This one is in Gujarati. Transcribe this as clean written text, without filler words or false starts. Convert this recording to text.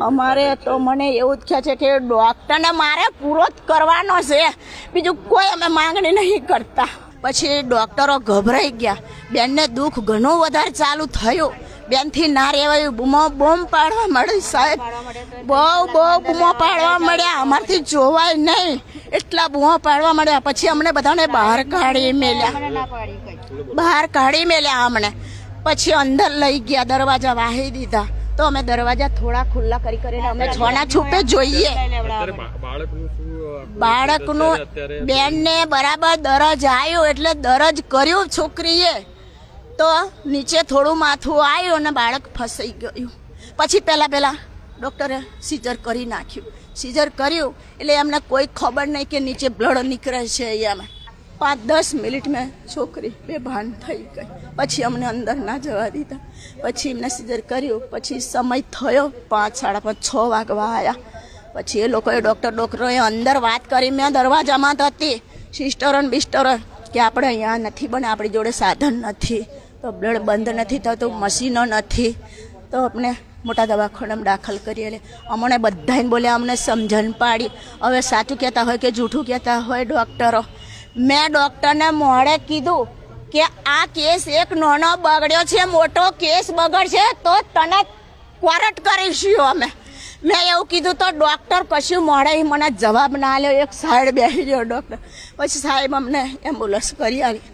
અમારે તો મને એવું જ કહે છે કે ડોક્ટરને મારે પૂરો જ કરવાનો છે, બીજું કોઈ અમે માંગણી નહીં કરતા. પછી ડોક્ટરો ગભરાઈ ગયા, બેનને દુઃખ ઘણું વધારે ચાલુ થયું, બેનથી ના રહેવાયું, બૂમો બોમ પાડવા મળી સાહેબ, બહુ બૂમો પાડવા મળ્યા, અમારથી જોવાય નહીં એટલા બૂમો પાડવા મળ્યા. પછી અમને બધાને બહાર કાઢી મેલ્યા અમને. પછી અંદર લઈ ગયા, દરવાજા વાહી દીધા, તો અમે દરવાજા થોડા ખુલ્લા કરીને અમે છોના છૂપે જોઈએ. બાળકનું બેનને બરાબર દરજ આવ્યો એટલે દરજ કર્યું છોકરીએ, તો નીચે થોડું માથું આવ્યું અને બાળક ફસાઈ ગયું. પછી પહેલાં ડૉક્ટરે સીઝર કરી નાખ્યું. સીઝર કર્યું એટલે એમને કોઈ ખબર નહીં કે નીચે બ્લડ નીકળે છે. અહીંયામાં 5-10 મિનિટ મેં છોકરી બેભાન થઈ ગઈ. પછી અમને અંદર ના જવા દીધા. પછી એમને સીઝર કર્યું. પછી સમય થયો 5-5:30-6 વાગવા આવ્યા. પછી એ લોકોએ ડૉક્ટરોએ અંદર વાત કરી. મેં દરવાજામાં જ હતી, સિસ્ટરો ને બિસ્ટરો, કે આપણે અહીંયા નથી બને, આપણી જોડે સાધન નથી, તો બ્લડ બંધ નથી થતું, મશીનો નથી, તો આપણે મોટા દવાખાનામાં દાખલ કરીએ. એટલે અમને બધાને બોલ્યા, અમને સમજણ પાડી. હવે સાચું કહેતા હોય કે જૂઠું કહેતા હોય ડૉક્ટરો, મેં ડૉક્ટરને મોડે કીધું કે આ કેસ એક નાનો બગડ્યો છે, મોટો કેસ બગડશે તો તને ક્વોરન્ટ કરીશું અમે. મેં એવું કીધું તો ડૉક્ટર કશું મોડે મને જવાબ ના આલ્યો. એક સાઈડ બેસી ગયો ડૉક્ટર. પછી સાહેબ અમને એમ્બ્યુલન્સ કરી આવી.